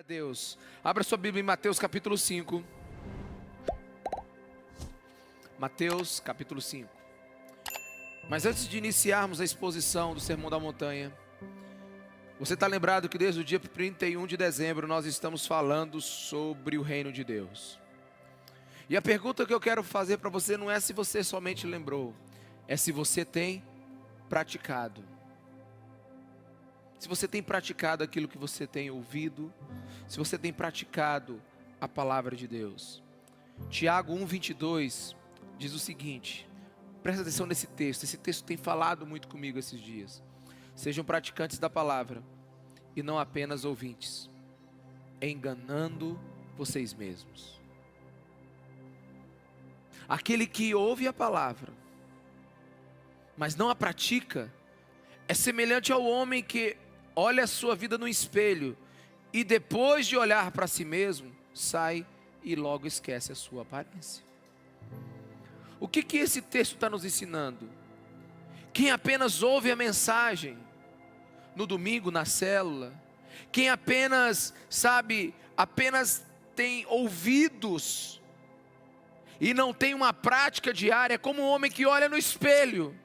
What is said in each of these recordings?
Deus, abra sua Bíblia em Mateus capítulo 5. Mateus capítulo 5. Mas antes de iniciarmos a exposição do Sermão da Montanha, você está lembrado que desde o dia 31 de dezembro nós estamos falando sobre o reino de Deus. E a pergunta que eu quero fazer para você não é se você somente lembrou, é se você tem praticado. Se você tem praticado aquilo que você tem ouvido, se você tem praticado a palavra de Deus. Tiago 1:22 diz o seguinte, presta atenção nesse texto, esse texto tem falado muito comigo esses dias. Sejam praticantes da palavra e não apenas ouvintes, enganando vocês mesmos. Aquele que ouve a palavra, mas não a pratica, é semelhante ao homem que olha a sua vida no espelho e depois de olhar para si mesmo, sai e logo esquece a sua aparência. O que esse texto está nos ensinando? Quem apenas ouve a mensagem no domingo, na célula, quem apenas tem ouvidos e não tem uma prática diária, é como um homem que olha no espelho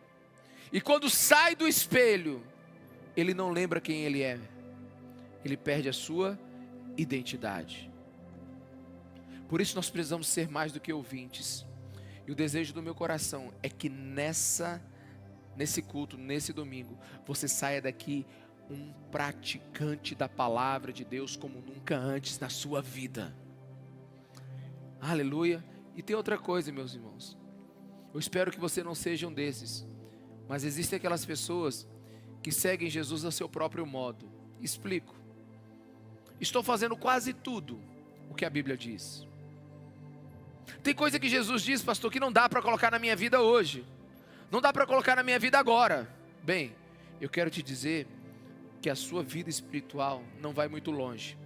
e quando sai do espelho, ele não lembra quem ele é, ele perde a sua identidade. Por isso nós precisamos ser mais do que ouvintes. E o desejo do meu coração é que nesse culto, nesse domingo, você saia daqui um praticante da palavra de Deus como nunca antes na sua vida. Aleluia. E tem outra coisa, meus irmãos, eu espero que você não seja um desses, mas existem aquelas pessoas que seguem Jesus ao seu próprio modo. Explico. Estou fazendo quase tudo o que a Bíblia diz. Tem coisa que Jesus diz, pastor, que não dá para colocar na minha vida hoje. Não dá para colocar na minha vida agora. Bem, eu quero te dizer que a sua vida espiritual não vai muito longe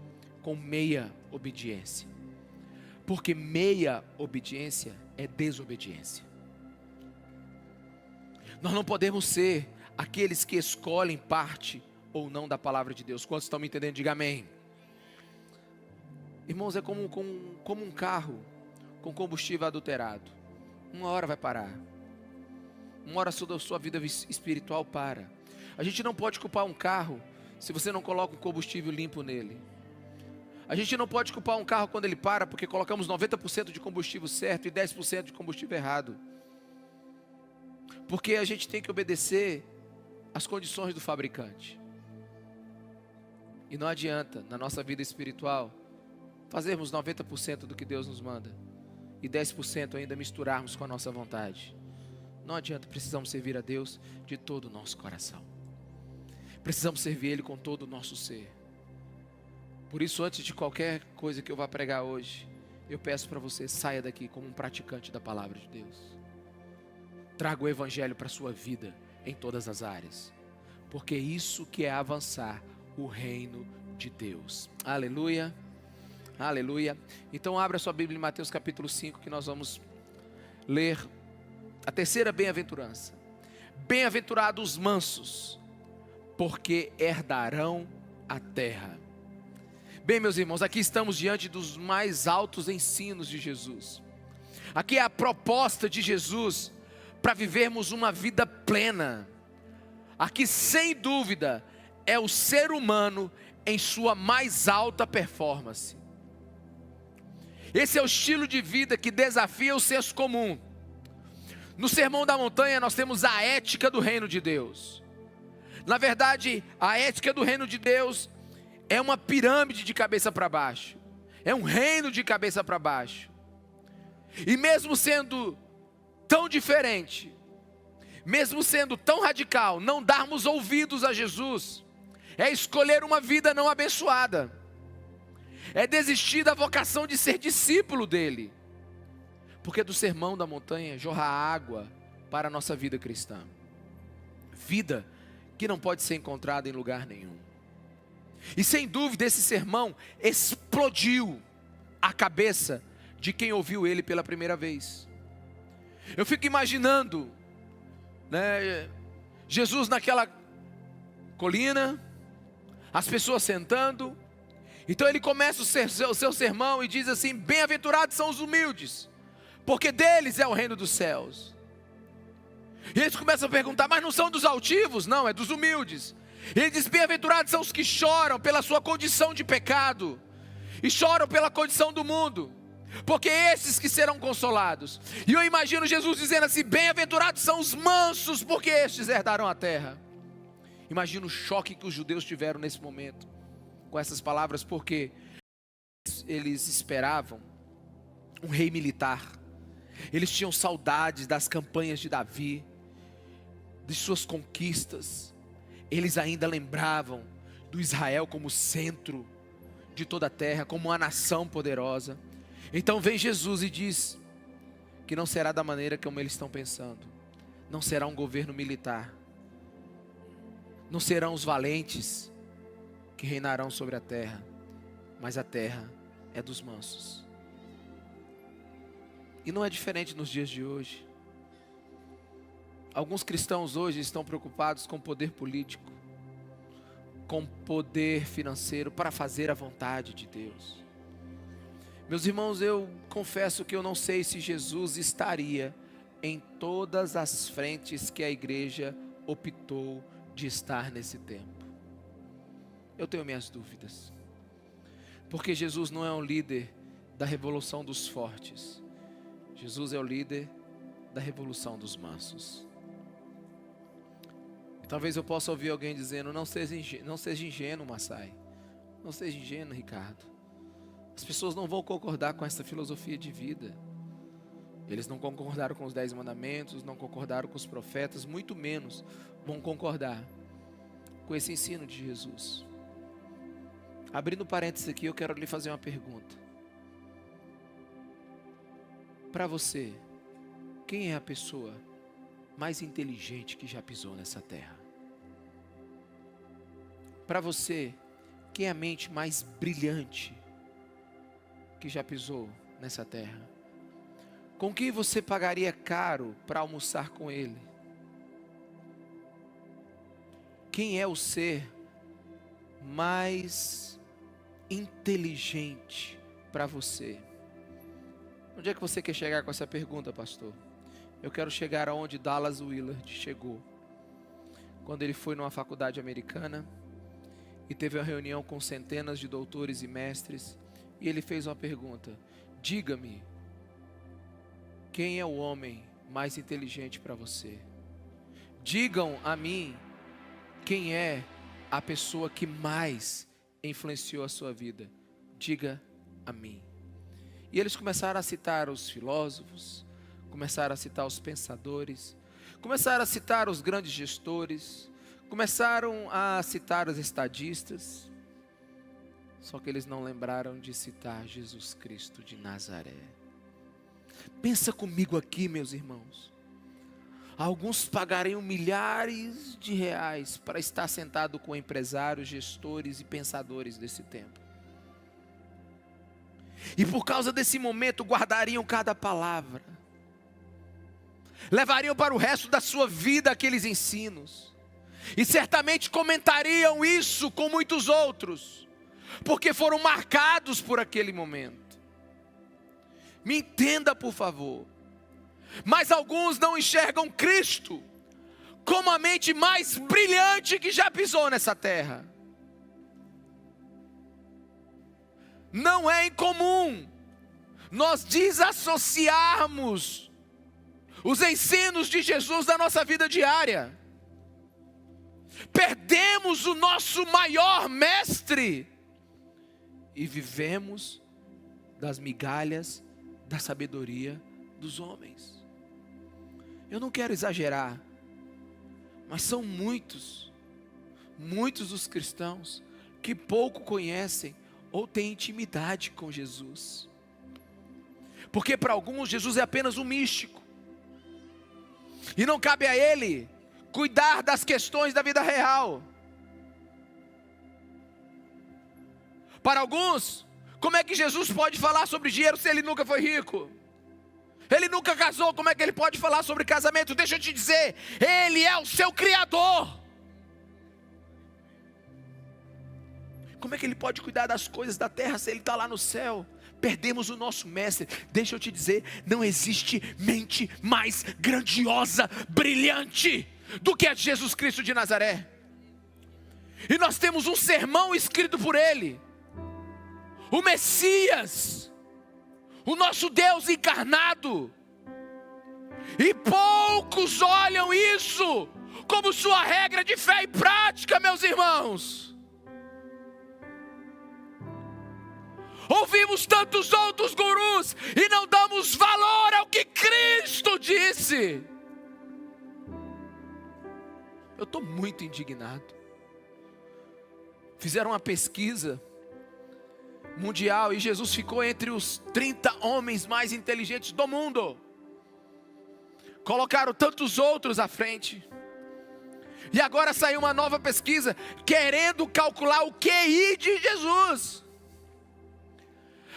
com meia obediência. Porque meia obediência é desobediência. Nós não podemos ser aqueles que escolhem parte ou não da palavra de Deus. Quantos estão me entendendo? Diga amém. Irmãos, é como um carro com combustível adulterado. Uma hora vai parar. Uma hora a sua vida espiritual para. A gente não pode culpar um carro se você não coloca um combustível limpo nele. A gente não pode culpar um carro quando ele para porque colocamos 90% de combustível certo e 10% de combustível errado. Porque a gente tem que obedecer as condições do fabricante. E não adianta, na nossa vida espiritual, fazermos 90% do que Deus nos manda e 10% ainda misturarmos com a nossa vontade. Não adianta, precisamos servir a Deus de todo o nosso coração. Precisamos servir Ele com todo o nosso ser. Por isso, antes de qualquer coisa que eu vá pregar hoje, eu peço para você, saia daqui como um praticante da palavra de Deus. Traga o Evangelho para a sua vida em todas as áreas, porque isso que é avançar o reino de Deus. Aleluia, aleluia. Então abra sua Bíblia em Mateus capítulo 5, que nós vamos ler a terceira bem-aventurança. Bem-aventurados os mansos, porque herdarão a terra. Bem, meus irmãos, aqui estamos diante dos mais altos ensinos de Jesus. Aqui é a proposta de Jesus para vivermos uma vida plena. Aqui, sem dúvida, é o ser humano em sua mais alta performance. Esse é o estilo de vida que desafia o senso comum. No Sermão da Montanha nós temos a ética do reino de Deus. Na verdade, a ética do reino de Deus é uma pirâmide de cabeça para baixo. É um reino de cabeça para baixo. E mesmo sendo tão diferente, mesmo sendo tão radical, não darmos ouvidos a Jesus, é escolher uma vida não abençoada, é desistir da vocação de ser discípulo dele, porque do Sermão da Montanha jorra água para a nossa vida cristã, vida que não pode ser encontrada em lugar nenhum. E sem dúvida esse sermão explodiu a cabeça de quem ouviu ele pela primeira vez. Eu fico imaginando, Jesus naquela colina, as pessoas sentando, Então ele começa o seu sermão e diz assim: bem-aventurados são os humildes, porque deles é o reino dos céus. E eles começam a perguntar: mas não são dos altivos? Não, é dos humildes. E ele diz: bem-aventurados são os que choram pela sua condição de pecado, e choram pela condição do mundo, porque esses que serão consolados. E eu imagino Jesus dizendo assim: bem-aventurados são os mansos, porque estes herdarão a terra. Imagina o choque que os judeus tiveram nesse momento, com essas palavras, porque eles esperavam um rei militar. Eles tinham saudades das campanhas de Davi, de suas conquistas. Eles ainda lembravam do Israel como centro de toda a terra, como uma nação poderosa. Então vem Jesus e diz que não será da maneira como eles estão pensando. Não será um governo militar. Não serão os valentes que reinarão sobre a terra, mas a terra é dos mansos. E não é diferente nos dias de hoje. Alguns cristãos hoje estão preocupados com poder político, com poder financeiro, para fazer a vontade de Deus. Meus irmãos, eu confesso que eu não sei se Jesus estaria em todas as frentes que a igreja optou de estar nesse tempo. Eu tenho minhas dúvidas, porque Jesus não é um líder da revolução dos fortes. Jesus é o líder da revolução dos mansos. Talvez eu possa ouvir alguém dizendo: não seja ingênuo, Massai. Não seja ingênuo, Ricardo. As pessoas não vão concordar com essa filosofia de vida. Eles não concordaram com os 10 mandamentos, não concordaram com os profetas, muito menos vão concordar com esse ensino de Jesus. Abrindo parênteses aqui, eu quero lhe fazer uma pergunta. Para você, quem é a pessoa mais inteligente que já pisou nessa terra? Para você, quem é a mente mais brilhante que já pisou nessa terra? Com quem você pagaria caro para almoçar com ele? Quem é o ser mais inteligente para você? Onde é que você quer chegar com essa pergunta, pastor? Eu quero chegar aonde Dallas Willard chegou, quando ele foi numa faculdade americana e teve uma reunião com centenas de doutores e mestres, e ele fez uma pergunta: diga-me, quem é o homem mais inteligente para você? Digam a mim, quem é a pessoa que mais influenciou a sua vida? Diga a mim. E eles começaram a citar os filósofos, começaram a citar os pensadores, começaram a citar os grandes gestores, começaram a citar os estadistas. Só que eles não lembraram de citar Jesus Cristo de Nazaré. Pensa comigo aqui, meus irmãos. Alguns pagariam milhares de reais para estar sentado com empresários, gestores e pensadores desse tempo. E por causa desse momento guardariam cada palavra. Levariam para o resto da sua vida aqueles ensinos. E certamente comentariam isso com muitos outros, porque foram marcados por aquele momento. Me entenda, por favor. Mas alguns não enxergam Cristo como a mente mais brilhante que já pisou nessa terra. Não é incomum nós desassociarmos os ensinos de Jesus da nossa vida diária. Perdemos o nosso maior mestre e vivemos das migalhas da sabedoria dos homens. Eu não quero exagerar, mas são muitos dos cristãos que pouco conhecem ou têm intimidade com Jesus. Porque para alguns Jesus é apenas um místico, e não cabe a ele cuidar das questões da vida real. Para alguns, como é que Jesus pode falar sobre dinheiro se ele nunca foi rico? Ele nunca casou, como é que ele pode falar sobre casamento? Deixa eu te dizer, ele é o seu Criador. Como é que Ele pode cuidar das coisas da terra se Ele está lá no céu? Perdemos o nosso mestre. Deixa eu te dizer, não existe mente mais grandiosa, brilhante do que a de Jesus Cristo de Nazaré. E nós temos um sermão escrito por Ele, o Messias, o nosso Deus encarnado. E poucos olham isso como sua regra de fé e prática, meus irmãos. Ouvimos tantos outros gurus e não damos valor ao que Cristo disse. Eu estou muito indignado. Fizeram uma pesquisa mundial e Jesus ficou entre os 30 homens mais inteligentes do mundo. Colocaram tantos outros à frente. E agora saiu uma nova pesquisa querendo calcular o QI de Jesus.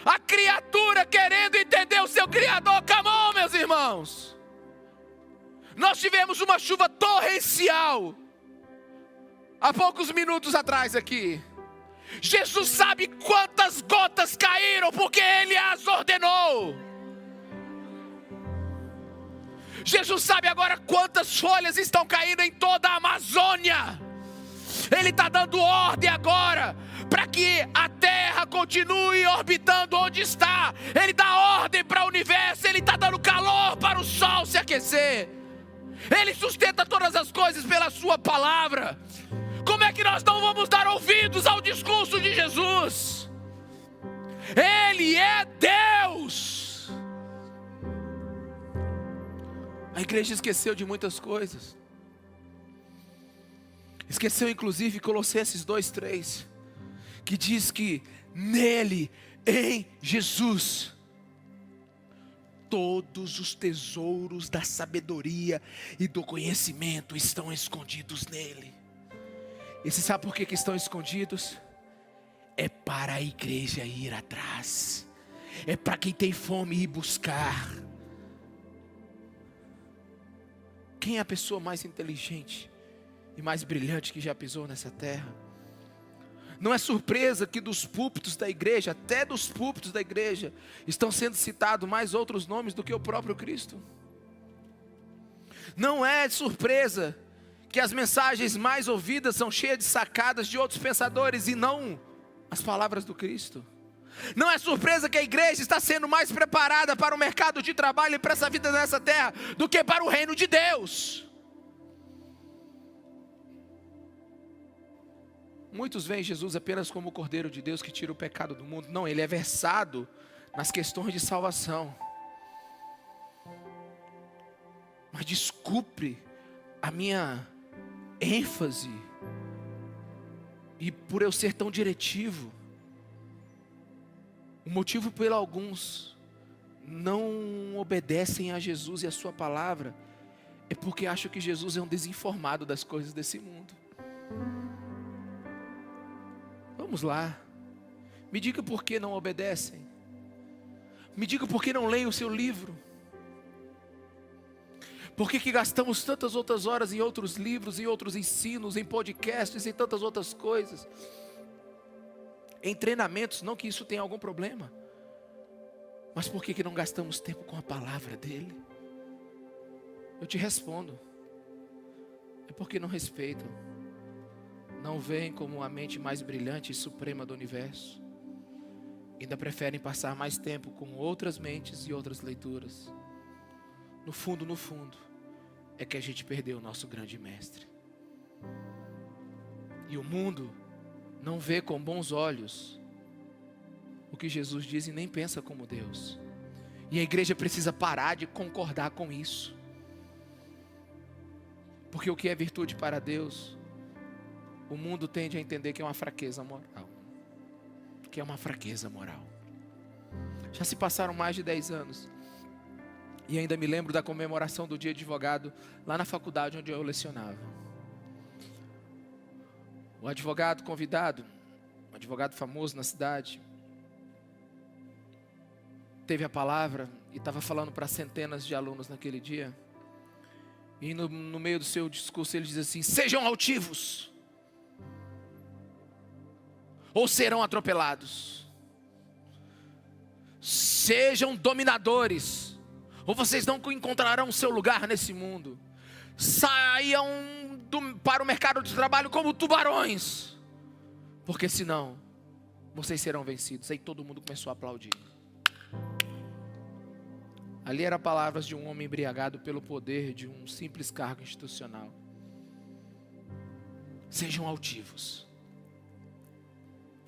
A criatura querendo entender o seu Criador. Come on, meus irmãos. Nós tivemos uma chuva torrencial há poucos minutos atrás aqui. Jesus sabe quantas gotas caíram porque Ele as ordenou. Jesus sabe agora quantas folhas estão caindo em toda a Amazônia. Ele está dando ordem agora para que a Terra continue orbitando onde está. Ele dá ordem para o universo. Ele está dando calor para o sol se aquecer. Ele sustenta todas as coisas pela sua palavra. Como é que nós não vamos dar ouvidos ao discurso de Jesus? Ele é Deus. A igreja esqueceu de muitas coisas. Esqueceu inclusive Colossenses 2:3, que diz que nele, em Jesus, todos os tesouros da sabedoria e do conhecimento estão escondidos nele. E você sabe por que estão escondidos? É para a igreja ir atrás. É para quem tem fome ir buscar. Quem é a pessoa mais inteligente e mais brilhante que já pisou nessa terra? Não é surpresa que dos púlpitos da igreja, até dos púlpitos da igreja, estão sendo citados mais outros nomes do que o próprio Cristo. Não é surpresa que as mensagens mais ouvidas são cheias de sacadas de outros pensadores e não as palavras do Cristo. Não é surpresa que a igreja está sendo mais preparada para o mercado de trabalho e para essa vida nessa terra do que para o reino de Deus. Muitos veem Jesus apenas como o Cordeiro de Deus que tira o pecado do mundo. Não, Ele é versado nas questões de salvação. Mas desculpe a minha ênfase e por eu ser tão diretivo. O motivo pelo alguns não obedecem a Jesus e a sua palavra é porque acham que Jesus é um desinformado das coisas desse mundo. Vamos lá. Me diga por que não obedecem. Me diga por que não leem o seu livro. Por que gastamos tantas outras horas em outros livros, em outros ensinos, em podcasts, em tantas outras coisas, em treinamentos? Não que isso tenha algum problema, mas por que não gastamos tempo com a palavra dele? Eu te respondo: é porque não respeitam, não veem como a mente mais brilhante e suprema do universo, ainda preferem passar mais tempo com outras mentes e outras leituras. No fundo, é que a gente perdeu o nosso grande mestre. E o mundo não vê com bons olhos o que Jesus diz e nem pensa como Deus. E a igreja precisa parar de concordar com isso. Porque o que é virtude para Deus, o mundo tende a entender que é uma fraqueza moral. Que é uma fraqueza moral. Já se passaram mais de 10 anos. E ainda me lembro da comemoração do dia de advogado lá na faculdade onde eu lecionava. O advogado convidado, um advogado famoso na cidade, teve a palavra e estava falando para centenas de alunos naquele dia. E no meio do seu discurso ele diz assim: sejam altivos, ou serão atropelados. Sejam dominadores, ou vocês não encontrarão seu lugar nesse mundo. Saiam para o mercado de trabalho como tubarões, porque senão vocês serão vencidos. Aí todo mundo começou a aplaudir. Ali eram palavras de um homem embriagado pelo poder de um simples cargo institucional. Sejam altivos.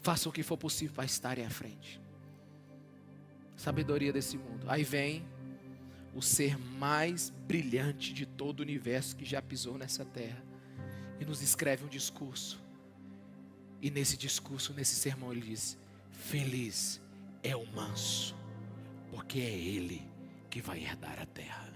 Façam o que for possível para estarem à frente. Sabedoria desse mundo. Aí vem o ser mais brilhante de todo o universo que já pisou nessa terra e nos escreve um discurso. E nesse discurso, nesse sermão, ele diz: feliz é o manso, porque é ele que vai herdar a terra.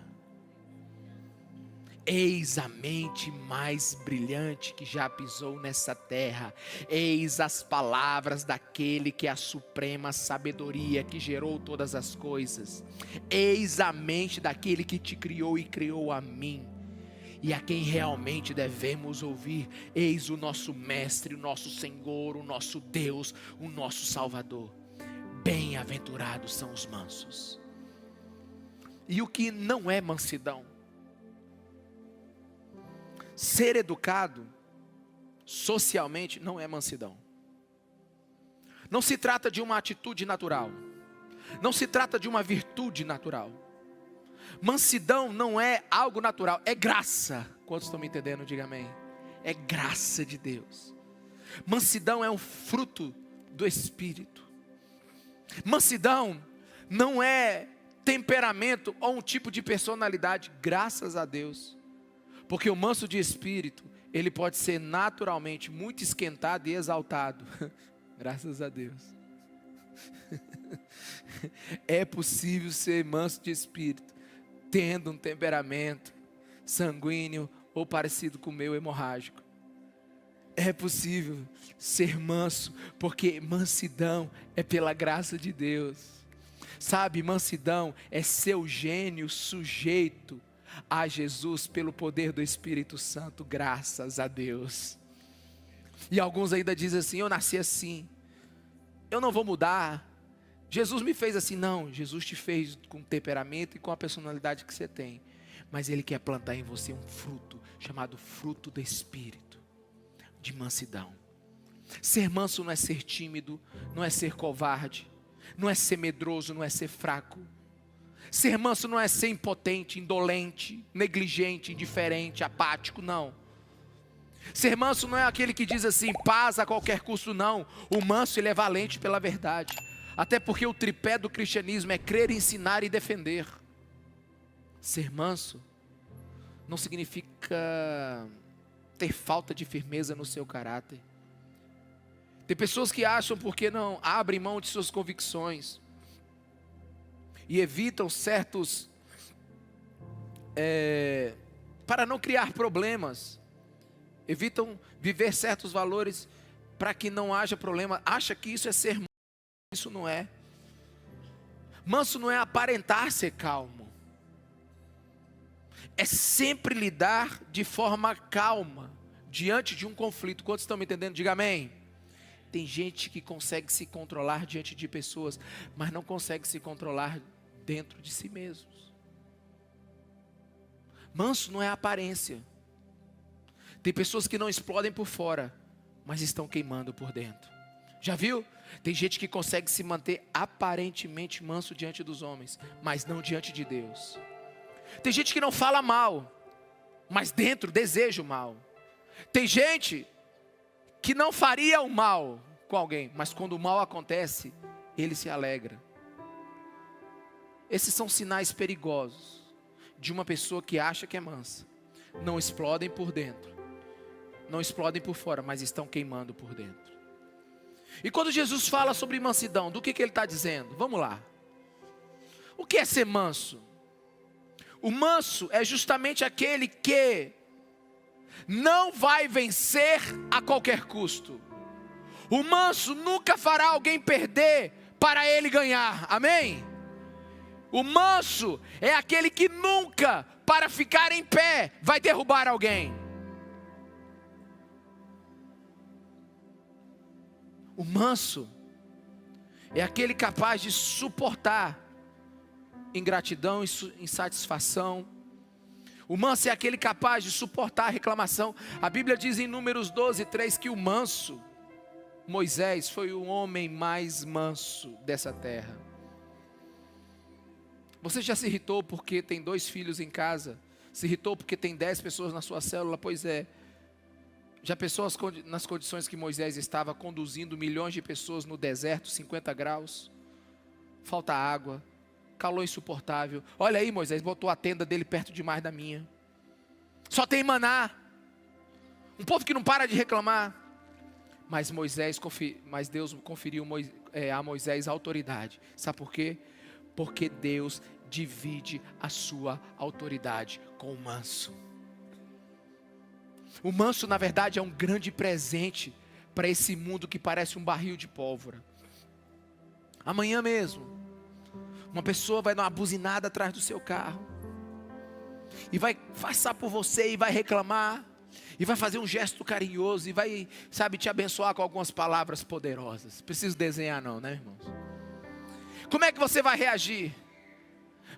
Eis a mente mais brilhante que já pisou nessa terra. Eis as palavras daquele que é a suprema sabedoria, que gerou todas as coisas. Eis a mente daquele que te criou e criou a mim, e a quem realmente devemos ouvir. Eis o nosso mestre, o nosso Senhor, o nosso Deus, o nosso Salvador. Bem-aventurados são os mansos. E o que não é mansidão? Ser educado socialmente não é mansidão. Não se trata de uma atitude natural. Não se trata de uma virtude natural. Mansidão não é algo natural, é graça. Quantos estão me entendendo? Diga amém. É graça de Deus. Mansidão é um fruto do Espírito. Mansidão não é temperamento ou um tipo de personalidade, graças a Deus. Porque o manso de espírito, ele pode ser naturalmente muito esquentado e exaltado. Graças a Deus. É possível ser manso de espírito, tendo um temperamento sanguíneo ou parecido com o meu, hemorrágico. É possível ser manso, porque mansidão é pela graça de Deus. Sabe, mansidão é seu gênio sujeito a Jesus pelo poder do Espírito Santo, graças a Deus. E alguns ainda dizem assim: eu nasci assim, eu não vou mudar, Jesus me fez assim. Não, Jesus te fez com o temperamento e com a personalidade que você tem, mas Ele quer plantar em você um fruto, chamado fruto do Espírito, de mansidão. Ser manso não é ser tímido, não é ser covarde, não é ser medroso, não é ser fraco. Ser manso não é ser impotente, indolente, negligente, indiferente, apático, não. Ser manso não é aquele que diz assim, paz a qualquer custo, não. O manso, ele é valente pela verdade. Até porque o tripé do cristianismo é crer, ensinar e defender. Ser manso não significa ter falta de firmeza no seu caráter. Tem pessoas que acham porque não abrem mão de suas convicções e evitam certos, para não criar problemas, evitam viver certos valores para que não haja problema. Acha que isso é ser manso, isso não é. Manso não é aparentar ser calmo, é sempre lidar de forma calma diante de um conflito. Quantos estão me entendendo? Diga amém. Tem gente que consegue se controlar diante de pessoas, mas não consegue se controlar dentro de si mesmos. Manso não é aparência. Tem pessoas que não explodem por fora, mas estão queimando por dentro. Já viu? Tem gente que consegue se manter aparentemente manso diante dos homens, mas não diante de Deus. Tem gente que não fala mal, mas dentro deseja o mal. Tem gente que não faria o mal com alguém, mas quando o mal acontece, ele se alegra. Esses são sinais perigosos de uma pessoa que acha que é mansa. Não explodem por dentro, não explodem por fora, mas estão queimando por dentro. E quando Jesus fala sobre mansidão, do que ele está dizendo? Vamos lá. O que é ser manso? O manso é justamente aquele que não vai vencer a qualquer custo. O manso nunca fará alguém perder para ele ganhar. Amém? O manso é aquele que nunca, para ficar em pé, vai derrubar alguém. O manso é aquele capaz de suportar ingratidão, insatisfação. O manso é aquele capaz de suportar a reclamação. A Bíblia diz em Números 12:3 que o manso, Moisés, foi o homem mais manso dessa terra. Você já se irritou porque tem 2 filhos em casa? Se irritou porque tem 10 pessoas na sua célula? Pois é. Já pensou nas condições que Moisés estava, conduzindo milhões de pessoas no deserto, 50 graus? Falta água, calor insuportável. Olha aí, Moisés botou a tenda dele perto demais da minha. Só tem maná. Um povo que não para de reclamar. Mas Deus conferiu a Moisés a autoridade. Sabe por quê? Porque Deus divide a sua autoridade com o manso. O manso, na verdade, é um grande presente para esse mundo que parece um barril de pólvora. Amanhã mesmo, uma pessoa vai dar uma buzinada atrás do seu carro e vai passar por você e vai reclamar, e vai fazer um gesto carinhoso e vai, te abençoar com algumas palavras poderosas. Preciso desenhar não, né, irmãos? Como é que você vai reagir?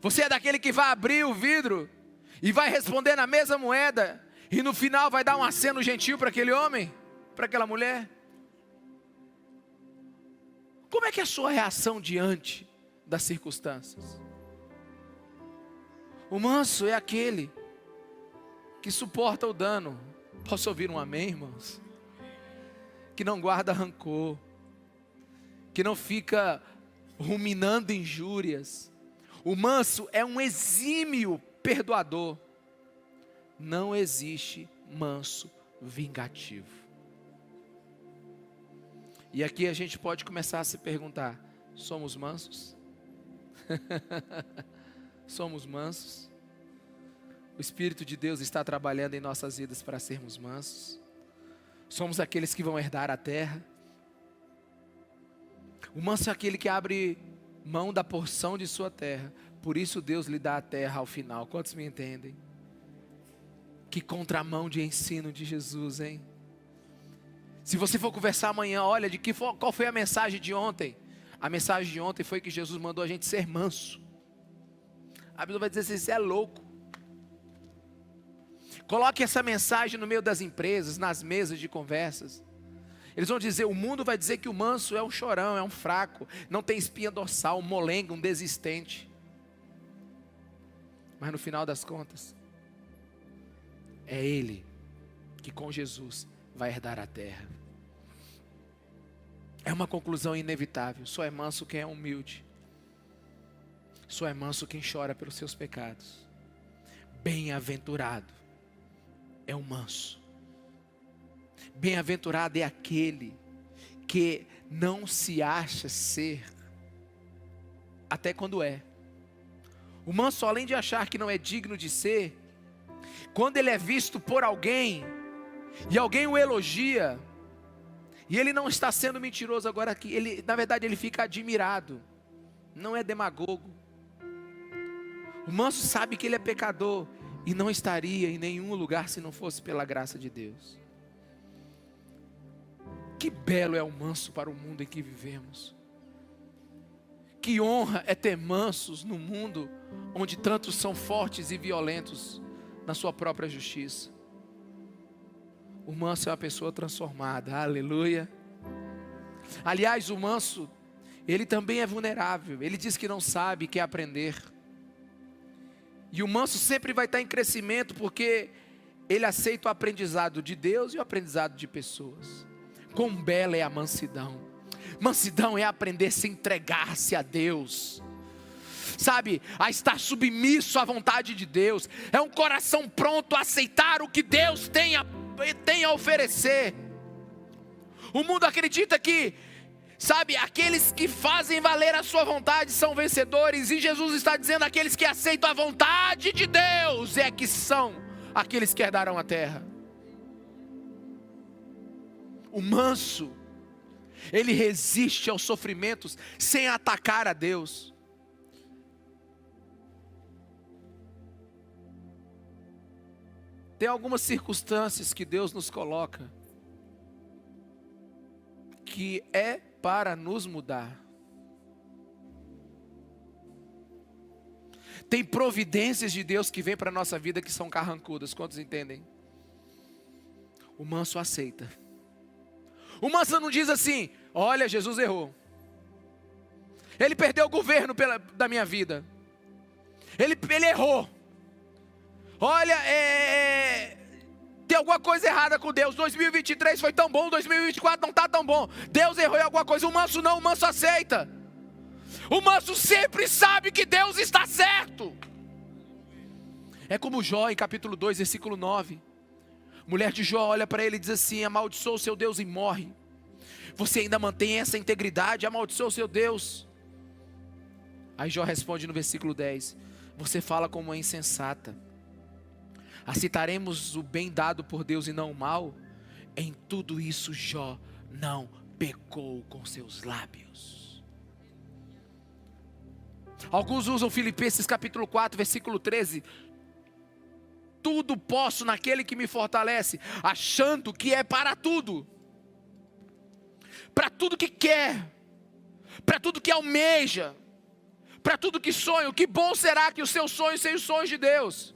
Você é daquele que vai abrir o vidro e vai responder na mesma moeda, e no final vai dar um aceno gentil para aquele homem, para aquela mulher? Como é que é a sua reação diante das circunstâncias? O manso é aquele que suporta o dano. Posso ouvir um amém, irmãos? Que não guarda rancor, que não fica ruminando injúrias. O manso é um exímio perdoador. Não existe manso vingativo. E aqui a gente pode começar a se perguntar: somos mansos? Somos mansos? O Espírito de Deus está trabalhando em nossas vidas para sermos mansos? Somos aqueles que vão herdar a terra? O manso é aquele que abre mão da porção de sua terra. Por isso Deus lhe dá a terra ao final. Quantos me entendem? Que contramão de ensino de Jesus, hein? Se você for conversar amanhã, olha, qual foi a mensagem de ontem? A mensagem de ontem foi que Jesus mandou a gente ser manso. A Bíblia vai dizer assim: você é louco. Coloque essa mensagem no meio das empresas, nas mesas de conversas. Eles vão dizer, o mundo vai dizer que o manso é um chorão, é um fraco, não tem espinha dorsal, um molenga, um desistente. Mas no final das contas, é ele que com Jesus vai herdar a terra. É uma conclusão inevitável. Só é manso quem é humilde. Só é manso quem chora pelos seus pecados. Bem-aventurado é o manso. Bem-aventurado é aquele que não se acha ser, até quando é. O manso, além de achar que não é digno de ser, quando ele é visto por alguém, e alguém o elogia, e ele não está sendo mentiroso agora aqui, na verdade ele fica admirado, não é demagogo. O manso sabe que ele é pecador, e não estaria em nenhum lugar se não fosse pela graça de Deus. Que belo é o manso para o mundo em que vivemos. Que honra é ter mansos no mundo onde tantos são fortes e violentos na sua própria justiça. O manso é uma pessoa transformada, aleluia. Aliás, o manso, ele também é vulnerável. Ele diz que não sabe, quer aprender. E o manso sempre vai estar em crescimento, porque ele aceita o aprendizado de Deus e o aprendizado de pessoas. Quão bela é a mansidão. Mansidão é aprender a se entregar-se a Deus, sabe, a estar submisso à vontade de Deus. É um coração pronto a aceitar o que Deus tem a oferecer. O mundo acredita que, sabe, aqueles que fazem valer a sua vontade são vencedores, e Jesus está dizendo: aqueles que aceitam a vontade de Deus é que são aqueles que herdarão a terra. O manso, ele resiste aos sofrimentos sem atacar a Deus. Tem algumas circunstâncias que Deus nos coloca, que é para nos mudar. Tem providências de Deus que vêm para a nossa vida que são carrancudas. Quantos entendem? O manso aceita. O manso não diz assim: olha, Jesus errou. Ele perdeu o governo da minha vida. Ele errou. Olha, tem alguma coisa errada com Deus. 2023 foi tão bom, 2024 não está tão bom. Deus errou em alguma coisa. O manso não, o manso aceita. O manso sempre sabe que Deus está certo. É como Jó em capítulo 2, versículo 9. Mulher de Jó olha para ele e diz assim: amaldiçoa o seu Deus e morre. Você ainda mantém essa integridade? Amaldiçoa o seu Deus. Aí Jó responde no versículo 10: você fala como uma insensata. Aceitaremos o bem dado por Deus e não o mal? Em tudo isso Jó não pecou com seus lábios. Alguns usam Filipenses capítulo 4, versículo 13. Tudo posso naquele que me fortalece, achando que é para tudo. Para tudo que quer, para tudo que almeja, para tudo que sonha. Que bom será que os seus sonhos sejam os sonhos de Deus.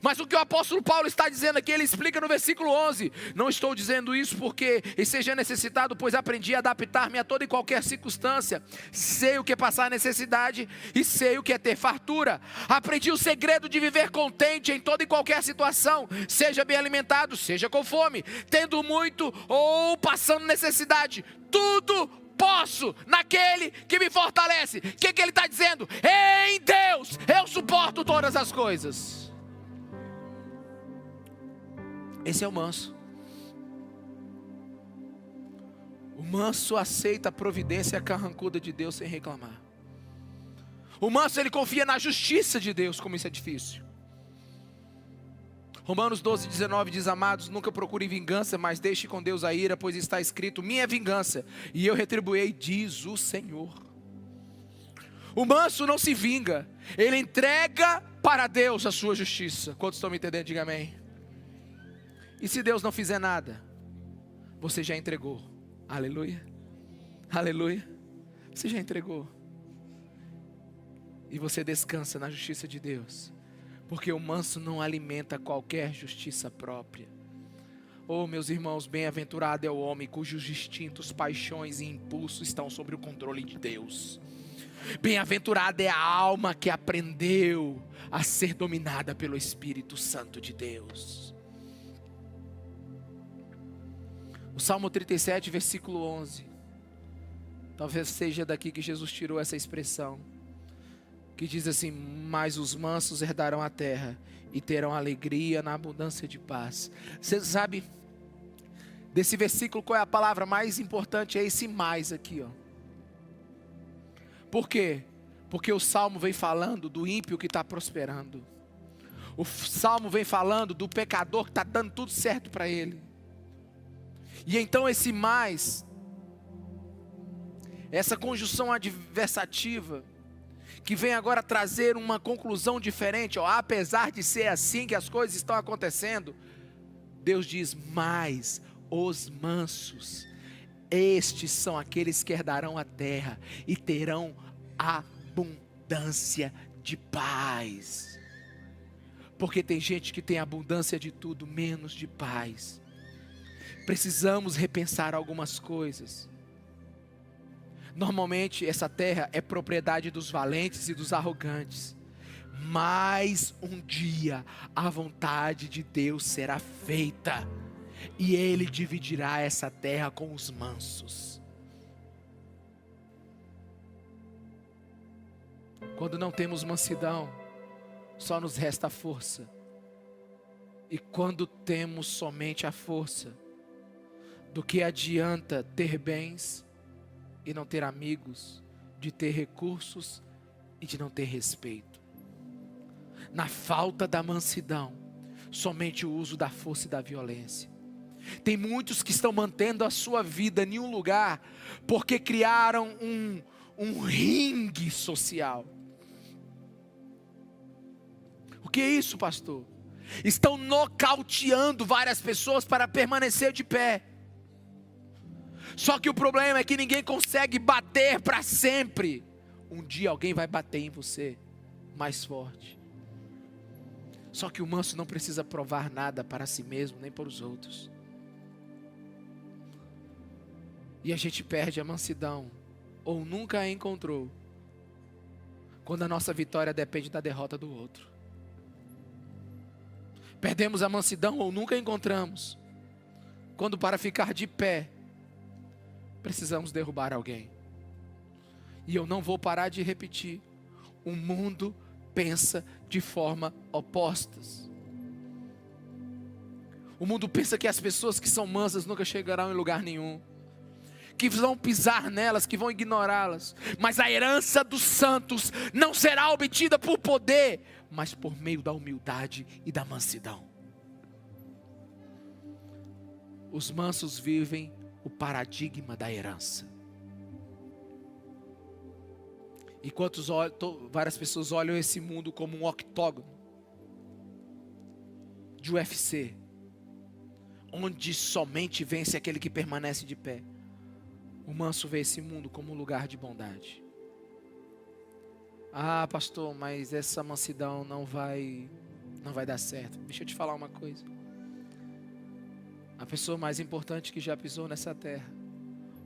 Mas o que o apóstolo Paulo está dizendo aqui, ele explica no versículo 11. Não estou dizendo isso porque seja necessitado, pois aprendi a adaptar-me a toda e qualquer circunstância. Sei o que é passar necessidade e sei o que é ter fartura. Aprendi o segredo de viver contente em toda e qualquer situação. Seja bem alimentado, seja com fome, tendo muito ou passando necessidade. Tudo posso naquele que me fortalece. O que ele está dizendo? Em Deus eu suporto todas as coisas. Esse é o manso. O manso aceita a providência e a carrancuda de Deus sem reclamar. O manso, ele confia na justiça de Deus, como isso é difícil. Romanos 12, 19 diz: amados, nunca procure vingança, mas deixe com Deus a ira, pois está escrito: minha vingança, e eu retribuirei, diz o Senhor. O manso não se vinga, ele entrega para Deus a sua justiça. Quantos estão me entendendo? Diga amém. E se Deus não fizer nada, você já entregou. Aleluia. Aleluia. Você já entregou. E você descansa na justiça de Deus. Porque o manso não alimenta qualquer justiça própria. Oh, meus irmãos, bem-aventurado é o homem cujos instintos, paixões e impulsos estão sob o controle de Deus. Bem-aventurada é a alma que aprendeu a ser dominada pelo Espírito Santo de Deus. O Salmo 37, versículo 11. Talvez seja daqui que Jesus tirou essa expressão. Que diz assim: mas os mansos herdarão a terra e terão alegria na abundância de paz. Você sabe, desse versículo, qual é a palavra mais importante? É esse mais aqui, ó. Por quê? Porque o Salmo vem falando do ímpio que está prosperando. O Salmo vem falando do pecador que está dando tudo certo para ele. E então esse mais, essa conjunção adversativa, que vem agora trazer uma conclusão diferente, ó, apesar de ser assim que as coisas estão acontecendo, Deus diz: mas os mansos, estes são aqueles que herdarão a terra e terão abundância de paz. Porque tem gente que tem abundância de tudo, menos de paz. Precisamos repensar algumas coisas. Normalmente essa terra é propriedade dos valentes e dos arrogantes. Mas um dia a vontade de Deus será feita. E Ele dividirá essa terra com os mansos. Quando não temos mansidão, só nos resta a força. E quando temos somente a força, do que adianta ter bens e não ter amigos, de ter recursos e de não ter respeito? Na falta da mansidão, somente o uso da força e da violência. Tem muitos que estão mantendo a sua vida em um lugar porque criaram um ringue social. O que é isso, pastor? Estão nocauteando várias pessoas para permanecer de pé. Só que o problema é que ninguém consegue bater para sempre. Um dia alguém vai bater em você mais forte. Só que o manso não precisa provar nada para si mesmo, nem para os outros. E a gente perde a mansidão, ou nunca a encontrou, quando a nossa vitória depende da derrota do outro. Perdemos a mansidão, ou nunca a encontramos, quando para ficar de pé, precisamos derrubar alguém. E eu não vou parar de repetir: o mundo pensa de forma opostas. O mundo pensa que as pessoas que são mansas nunca chegarão em lugar nenhum, que vão pisar nelas, que vão ignorá-las. Mas a herança dos santos não será obtida por poder, mas por meio da humildade e da mansidão. Os mansos vivem o paradigma da herança. Enquanto várias pessoas olham esse mundo como um octógono de UFC, onde somente vence aquele que permanece de pé, o manso vê esse mundo como um lugar de bondade. Ah, pastor, mas essa mansidão não vai dar certo. Deixa eu te falar uma coisa. A pessoa mais importante que já pisou nessa terra,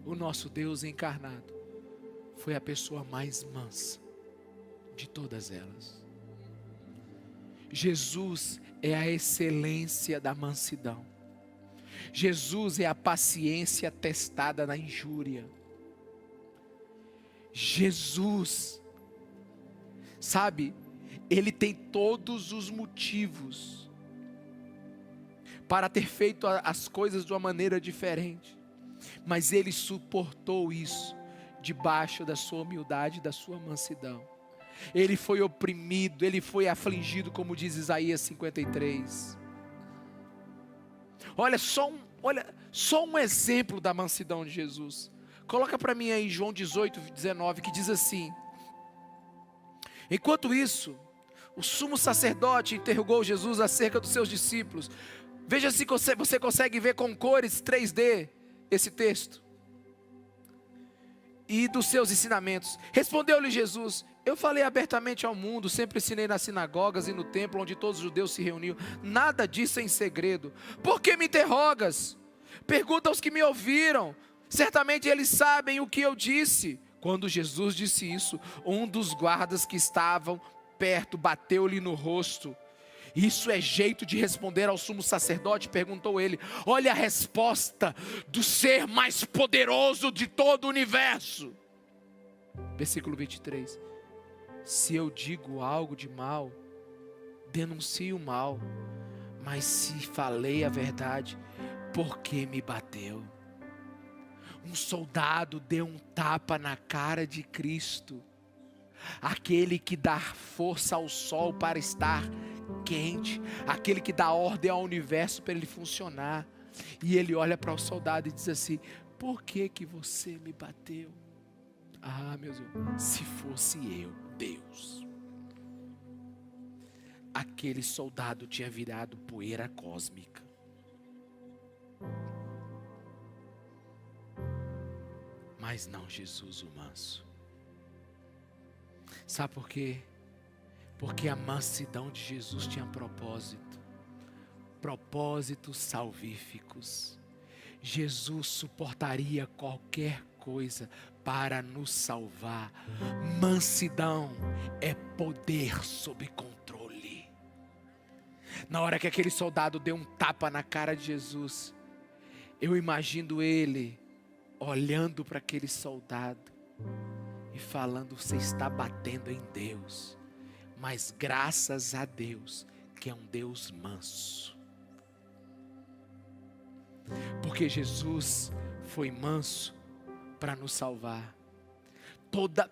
o nosso Deus encarnado, foi a pessoa mais mansa de todas elas. Jesus é a excelência da mansidão. Jesus é a paciência testada na injúria. Jesus, sabe, Ele tem todos os motivos para ter feito as coisas de uma maneira diferente, mas Ele suportou isso debaixo da sua humildade e da sua mansidão. Ele foi oprimido, ele foi afligido, como diz Isaías 53. Olha só um exemplo da mansidão de Jesus. Coloca para mim aí João 18, 19, que diz assim: enquanto isso, o sumo sacerdote interrogou Jesus acerca dos seus discípulos. Veja se você consegue ver com cores 3D esse texto. E dos seus ensinamentos. Respondeu-lhe Jesus: eu falei abertamente ao mundo, sempre ensinei nas sinagogas e no templo onde todos os judeus se reuniam. Nada disso em segredo. Por que me interrogas? Pergunta aos que me ouviram. Certamente eles sabem o que eu disse. Quando Jesus disse isso, um dos guardas que estavam perto bateu-lhe no rosto. Isso é jeito de responder ao sumo sacerdote? Perguntou ele. Olha a resposta do ser mais poderoso de todo o universo. Versículo 23. Se eu digo algo de mal, denuncio o mal. Mas se falei a verdade, por que me bateu? Um soldado deu um tapa na cara de Cristo. Aquele que dá força ao sol para estar quente, aquele que dá ordem ao universo para ele funcionar. E ele olha para o soldado e diz assim: por que você me bateu? Ah, meus irmãos, se fosse eu, Deus. Aquele soldado tinha virado poeira cósmica. Mas não Jesus o manso. Sabe por quê? Porque a mansidão de Jesus tinha propósitos salvíficos. Jesus suportaria qualquer coisa para nos salvar. Mansidão é poder sob controle. Na hora que aquele soldado deu um tapa na cara de Jesus, eu imagino ele olhando para aquele soldado e falando: você está batendo em Deus, mas graças a Deus que é um Deus manso. Porque Jesus foi manso para nos salvar.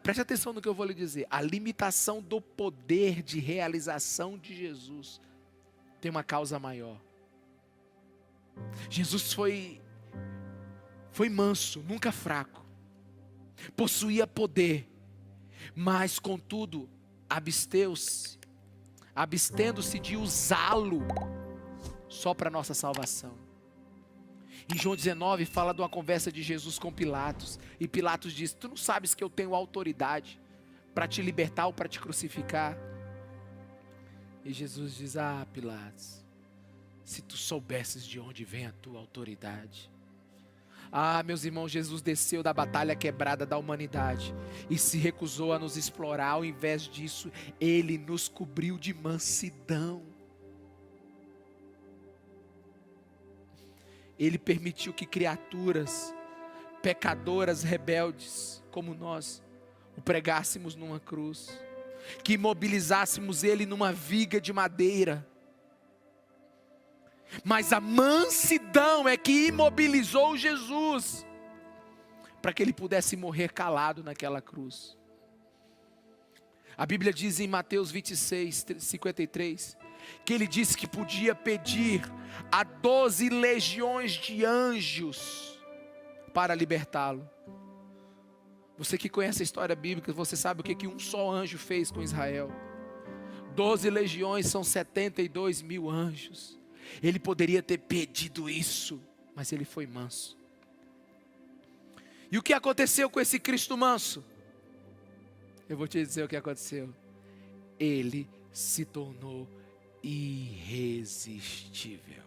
Preste atenção no que eu vou lhe dizer. A limitação do poder de realização de Jesus tem uma causa maior. Jesus foi manso, nunca fraco. Possuía poder, mas contudo abstendo-se de usá-lo só para nossa salvação. Em João 19 fala de uma conversa de Jesus com Pilatos. E Pilatos diz: tu não sabes que eu tenho autoridade para te libertar ou para te crucificar? E Jesus diz: ah, Pilatos, se tu soubesses de onde vem a tua autoridade. Ah, meus irmãos, Jesus desceu da batalha quebrada da humanidade e se recusou a nos explorar. Ao invés disso, Ele nos cobriu de mansidão. Ele permitiu que criaturas pecadoras, rebeldes, como nós, o pregássemos numa cruz, que imobilizássemos Ele numa viga de madeira. Mas a mansidão é que imobilizou Jesus, para que Ele pudesse morrer calado naquela cruz. A Bíblia diz em Mateus 26, 53, que Ele disse que podia pedir a 12 legiões de anjos para libertá-lo. Você que conhece a história bíblica, você sabe o que um só anjo fez com Israel. 12 legiões são 72 mil anjos. Ele poderia ter pedido isso, mas Ele foi manso. E o que aconteceu com esse Cristo manso? Eu vou te dizer o que aconteceu. Ele se tornou irresistível.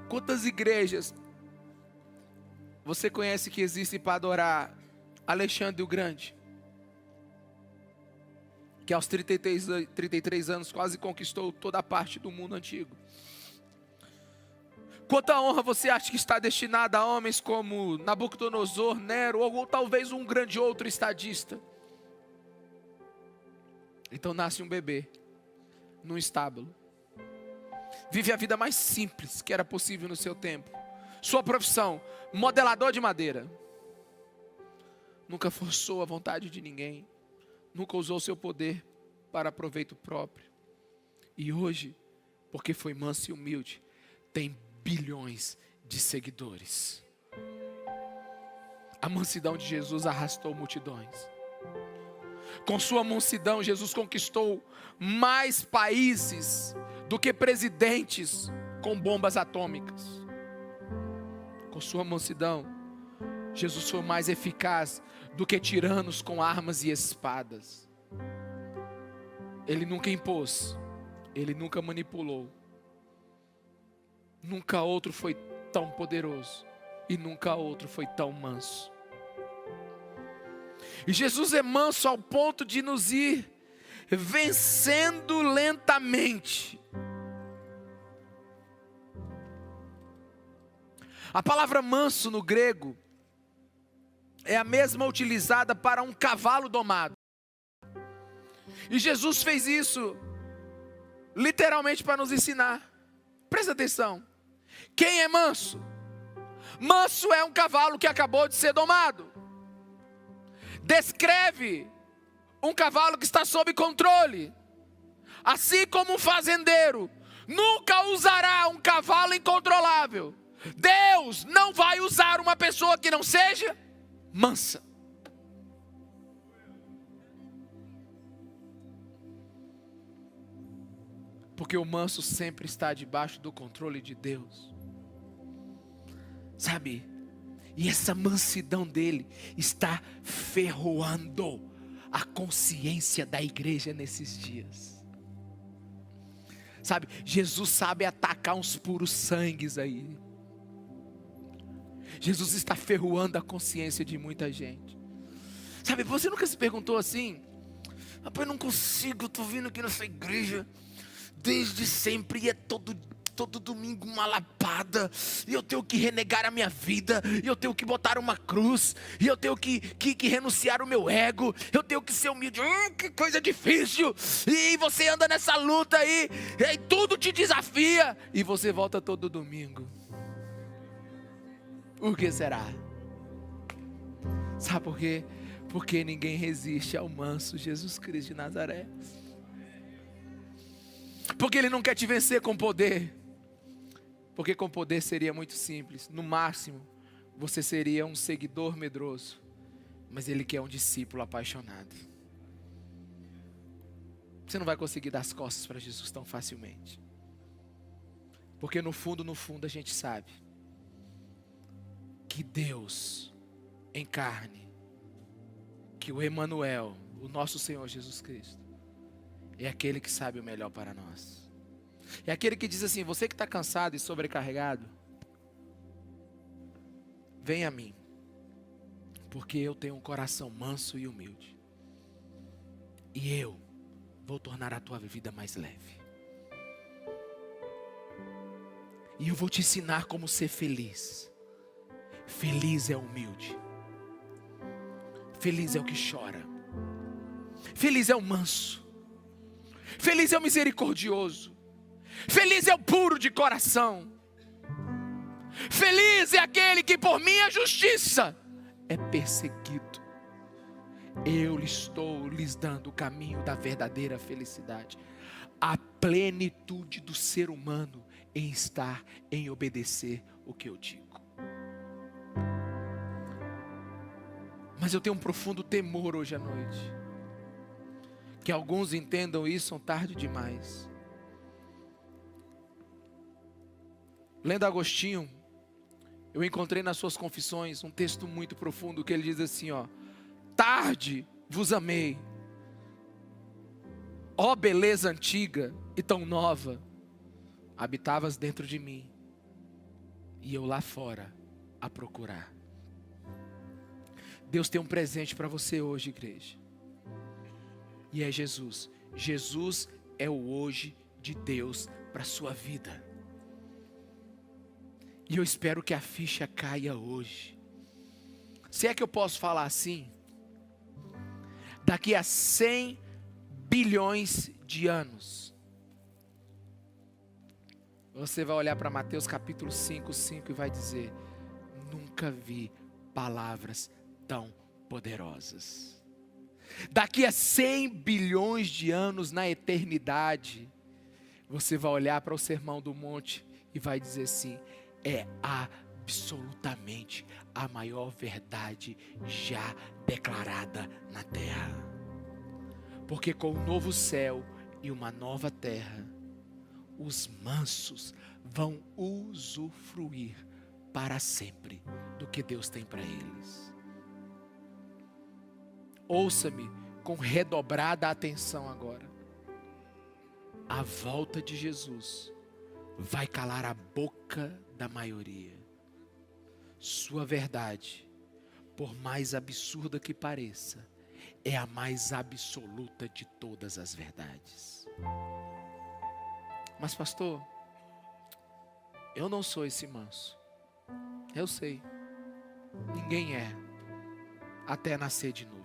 Quantas igrejas você conhece que existem para adorar Alexandre o Grande? Que aos 33 anos quase conquistou toda a parte do mundo antigo. Quanta honra você acha que está destinada a homens como Nabucodonosor, Nero, ou talvez um grande outro estadista? Então nasce um bebê, num estábulo. Vive a vida mais simples que era possível no seu tempo. Sua profissão, modelador de madeira. Nunca forçou a vontade de ninguém. Nunca usou seu poder para proveito próprio. E hoje, porque foi manso e humilde, tem bilhões de seguidores. A mansidão de Jesus arrastou multidões. Com sua mansidão, Jesus conquistou mais países do que presidentes com bombas atômicas. Com sua mansidão, Jesus foi mais eficaz do que tiranos com armas e espadas. Ele nunca impôs, Ele nunca manipulou. Nunca outro foi tão poderoso e nunca outro foi tão manso. E Jesus é manso ao ponto de nos ir vencendo lentamente. A palavra manso no grego é a mesma utilizada para um cavalo domado. E Jesus fez isso literalmente para nos ensinar. Presta atenção. Quem é manso? Manso é um cavalo que acabou de ser domado. Descreve um cavalo que está sob controle. Assim como um fazendeiro nunca usará um cavalo incontrolável, Deus não vai usar uma pessoa que não seja mansa. Porque o manso sempre está debaixo do controle de Deus. Sabe? E essa mansidão dele está ferroando a consciência da igreja nesses dias. Sabe? Jesus sabe atacar uns puros sangues aí. Jesus está ferroando a consciência de muita gente. Sabe, você nunca se perguntou assim: rapaz, eu não consigo, estou vindo aqui nessa igreja desde sempre e é todo domingo uma lapada, e eu tenho que renegar a minha vida, e eu tenho que botar uma cruz, e eu tenho que renunciar o meu ego, eu tenho que ser humilde. Que coisa difícil. E você anda nessa luta aí, e tudo te desafia, e você volta todo domingo. Por que será? Sabe por quê? Porque ninguém resiste ao manso Jesus Cristo de Nazaré. Porque Ele não quer te vencer com poder. Porque com poder seria muito simples. No máximo, você seria um seguidor medroso. Mas Ele quer um discípulo apaixonado. Você não vai conseguir dar as costas para Jesus tão facilmente. Porque no fundo a gente sabe que Deus em carne, que o Emanuel, o nosso Senhor Jesus Cristo, é aquele que sabe o melhor para nós. É aquele que diz assim: você que está cansado e sobrecarregado, vem a mim, porque eu tenho um coração manso e humilde, e eu vou tornar a tua vida mais leve. E eu vou te ensinar como ser feliz. Feliz é o humilde. Feliz é o que chora. Feliz é o manso. Feliz é o misericordioso. Feliz é o puro de coração. Feliz é aquele que por minha justiça é perseguido. Eu estou lhes dando o caminho da verdadeira felicidade. A plenitude do ser humano em estar, em obedecer o que eu digo. Mas eu tenho um profundo temor hoje à noite, que alguns entendam isso tarde demais. Lendo Agostinho, eu encontrei nas suas confissões um texto muito profundo, que ele diz assim, tarde vos amei, ó beleza antiga e tão nova, habitavas dentro de mim, e eu lá fora a procurar. Deus tem um presente para você hoje, igreja, e é Jesus. Jesus é o hoje de Deus para a sua vida. E eu espero que a ficha caia hoje. Se é que eu posso falar assim, daqui a 100 bilhões de anos, você vai olhar para Mateus capítulo 5 e vai dizer: nunca vi palavras tão poderosas. Daqui a 100 bilhões de anos na eternidade, você vai olhar para o Sermão do Monte e vai dizer assim: é absolutamente a maior verdade já declarada na terra. Porque com um novo céu e uma nova terra, os mansos vão usufruir para sempre do que Deus tem para eles. Ouça-me com redobrada atenção agora. A volta de Jesus vai calar a boca da maioria. Sua verdade, por mais absurda que pareça, é a mais absoluta de todas as verdades. Mas pastor, eu não sou esse manso. Eu sei. Ninguém é, até nascer de novo.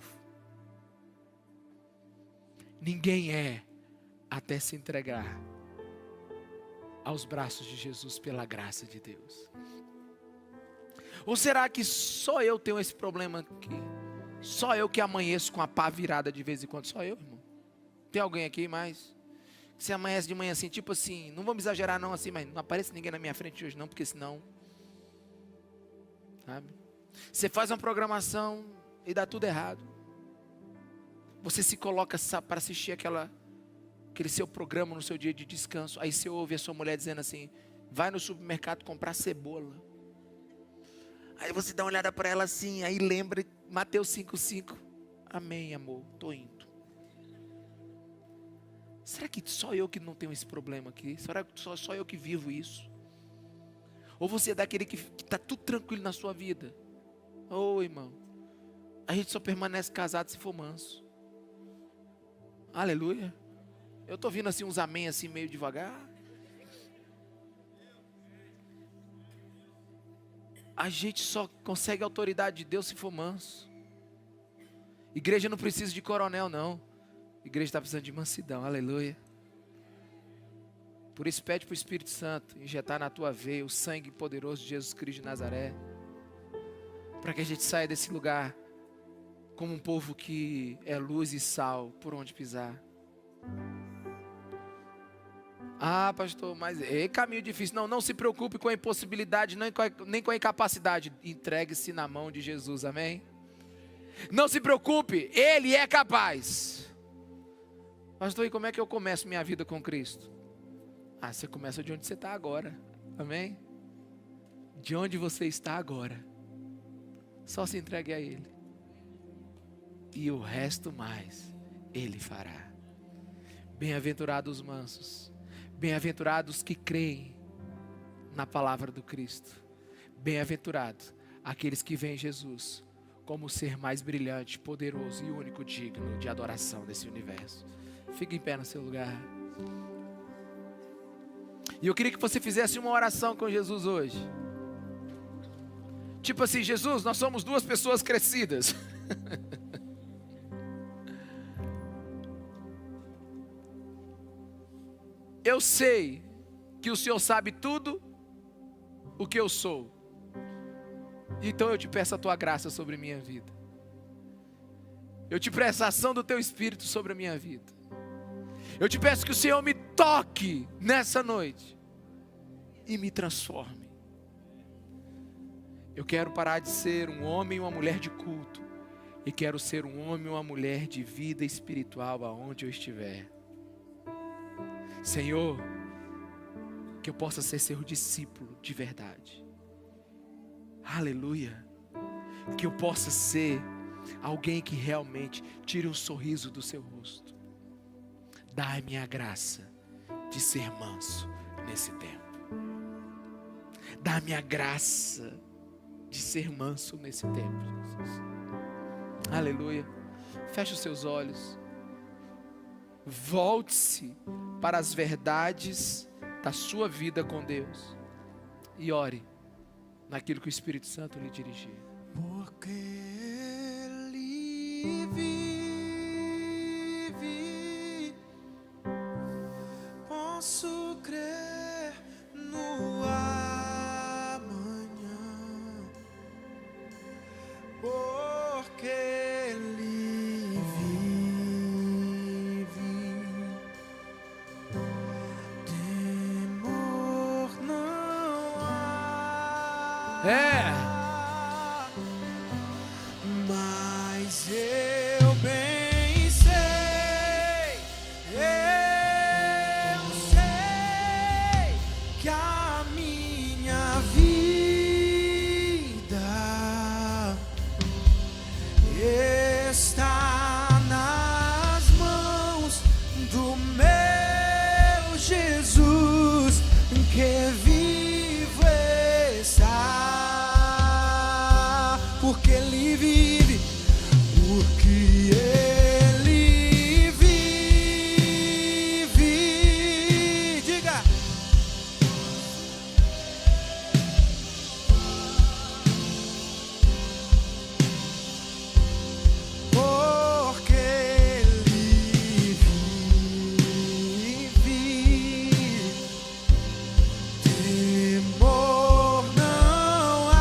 Ninguém é, até se entregar aos braços de Jesus pela graça de Deus. Ou será que só eu tenho esse problema aqui? Só eu que amanheço com a pá virada de vez em quando? Só eu, irmão? Tem alguém aqui mais? Você amanhece de manhã assim, tipo assim, não vamos exagerar não assim, mas não aparece ninguém na minha frente hoje não, porque senão, sabe? Você faz uma programação e dá tudo errado. Você se coloca para assistir aquele seu programa no seu dia de descanso. Aí você ouve a sua mulher dizendo assim: vai no supermercado comprar cebola. Aí você dá uma olhada para ela assim, aí lembra Mateus 5,5. Amém, amor, estou indo. Será que só eu que não tenho esse problema aqui? Será que só eu que vivo isso? Ou você é daquele que está tudo tranquilo na sua vida? Ô irmão, a gente só permanece casado se for manso. Aleluia. Eu estou vindo assim uns amém assim meio devagar. A gente só consegue a autoridade de Deus se for manso. Igreja não precisa de coronel não. Igreja está precisando de mansidão. Aleluia. Por isso pede para o Espírito Santo injetar na tua veia o sangue poderoso de Jesus Cristo de Nazaré, para que a gente saia desse lugar como um povo que é luz e sal por onde pisar. Ah, pastor, mas é caminho difícil. Não se preocupe com a impossibilidade, nem com a incapacidade. Entregue-se na mão de Jesus, amém? Não se preocupe, Ele é capaz. Pastor, e como é que eu começo minha vida com Cristo? Você começa de onde você está agora. Amém? De onde você está agora. Só se entregue a Ele. E o resto mais Ele fará. Bem-aventurados os mansos. Bem-aventurados que creem na palavra do Cristo. Bem-aventurados aqueles que veem Jesus como o ser mais brilhante, poderoso e único digno de adoração desse universo. Fique em pé no seu lugar. E eu queria que você fizesse uma oração com Jesus hoje. Tipo assim, Jesus, nós somos duas pessoas crescidas. Eu sei que o Senhor sabe tudo o que eu sou. Então eu te peço a tua graça sobre a minha vida. Eu te peço a ação do teu Espírito sobre a minha vida. Eu te peço que o Senhor me toque nessa noite e me transforme. Eu quero parar de ser um homem e uma mulher de culto e quero ser um homem e uma mulher de vida espiritual aonde eu estiver. Senhor, que eu possa ser seu discípulo de verdade. Aleluia. Que eu possa ser alguém que realmente tire um sorriso do seu rosto. Dai-me a graça de ser manso nesse tempo. Dá-me a graça de ser manso nesse tempo, Jesus. Aleluia. Feche os seus olhos. Volte-se para as verdades da sua vida com Deus. E ore naquilo que o Espírito Santo lhe dirigir. Porque Ele vive, posso crer no amanhã. Porque Ele vive, temor não há. Mas eu bem sei que a minha vida está nas mãos do meu Jesus, que vivo está, porque Ele vive, porque Ele vive. Diga. Porque Ele vive, temor não há.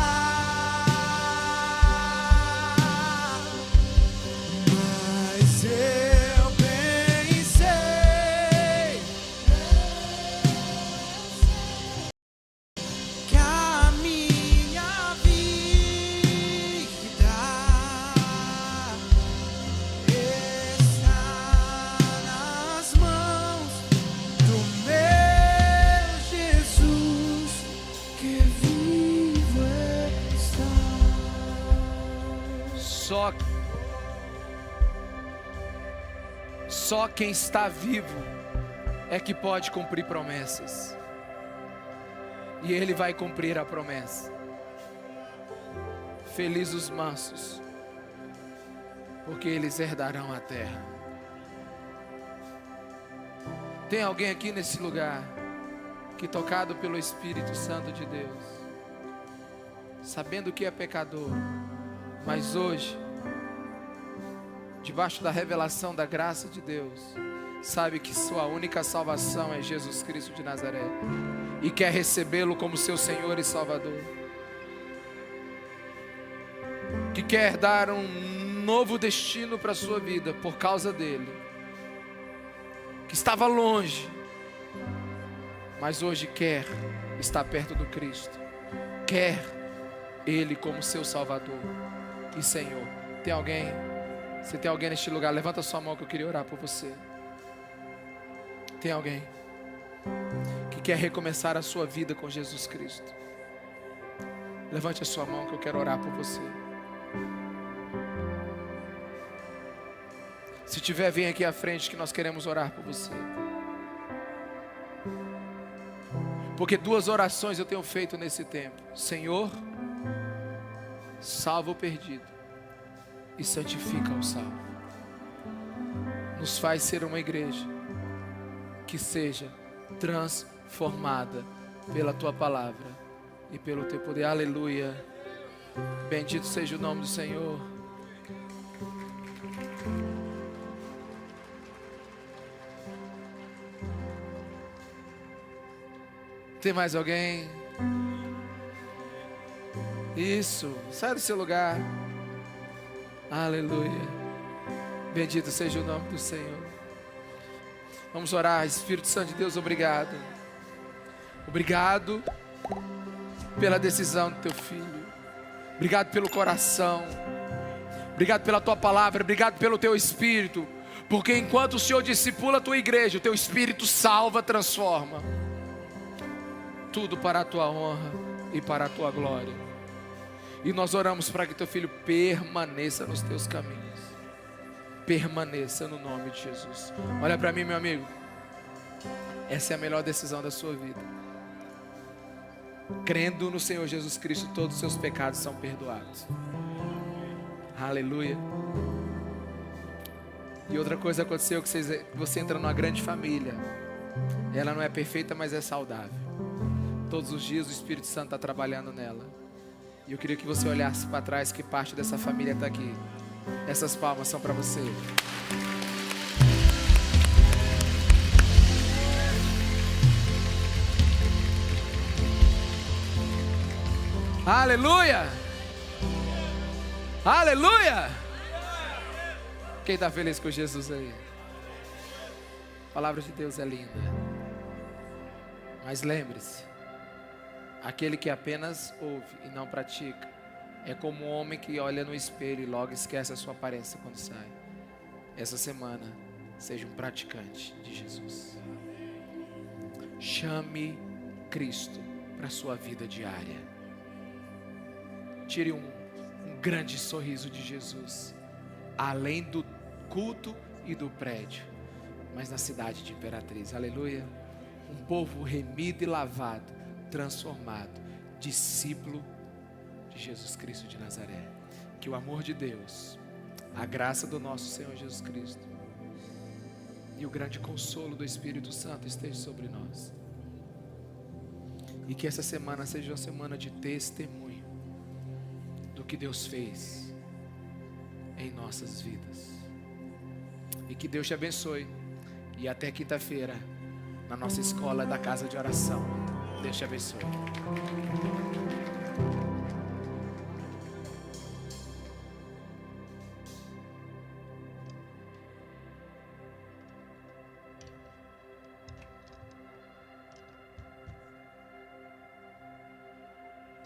Mas eu bem sei que a minha vida está nas mãos do meu Jesus, que vivo está. Só quem está vivo é que pode cumprir promessas. E Ele vai cumprir a promessa. Felizes os mansos, porque eles herdarão a terra. Tem alguém aqui nesse lugar que, tocado pelo Espírito Santo de Deus, sabendo que é pecador, mas hoje, debaixo da revelação da graça de Deus, sabe que sua única salvação é Jesus Cristo de Nazaré e quer recebê-lo como seu Senhor e Salvador, que quer dar um novo destino para a sua vida por causa dele, que estava longe, mas hoje quer estar perto do Cristo, quer Ele como seu Salvador e Senhor. Tem alguém? Se tem alguém neste lugar, levanta sua mão que eu queria orar por você. Tem alguém que quer recomeçar a sua vida com Jesus Cristo? Levante a sua mão que eu quero orar por você. Se tiver, vem aqui à frente que nós queremos orar por você. Porque 2 orações eu tenho feito nesse tempo. Senhor, salva o perdido e santifica o salvo. Nos faz ser uma igreja que seja transformada pela Tua palavra e pelo Teu poder. Aleluia. Bendito seja o nome do Senhor. Tem mais alguém? Isso, sai do seu lugar. Aleluia. Bendito seja o nome do Senhor. Vamos orar. Espírito Santo de Deus, obrigado. Obrigado pela decisão do teu filho. Obrigado pelo coração. Obrigado pela tua palavra. Obrigado pelo teu espírito. Porque enquanto o Senhor discipula a tua igreja, o teu espírito salva, transforma. Tudo para a tua honra e para a tua glória. E nós oramos para que teu filho permaneça nos teus caminhos. Permaneça no nome de Jesus. Olha para mim, meu amigo. Essa é a melhor decisão da sua vida. Crendo no Senhor Jesus Cristo, todos os seus pecados são perdoados. Aleluia. E outra coisa aconteceu, que você entra numa grande família. Ela não é perfeita, mas é saudável. Todos os dias o Espírito Santo está trabalhando nela. E eu queria que você olhasse para trás, que parte dessa família está aqui. Essas palmas são para você. Aleluia! Aleluia! Quem está feliz com Jesus aí? A palavra de Deus é linda. Mas lembre-se, aquele que apenas ouve e não pratica é como um homem que olha no espelho e logo esquece a sua aparência quando sai. Essa semana, seja um praticante de Jesus. Chame Cristo para a sua vida diária. Tire um grande sorriso de Jesus, além do culto e do prédio, mas na cidade de Imperatriz. Aleluia. Um povo remido e lavado, transformado, discípulo de Jesus Cristo de Nazaré. Que o amor de Deus, a graça do nosso Senhor Jesus Cristo e o grande consolo do Espírito Santo esteja sobre nós. E que essa semana seja uma semana de testemunho do que Deus fez em nossas vidas. E que Deus te abençoe. E até quinta-feira, na nossa escola da casa de oração. Deus te abençoe.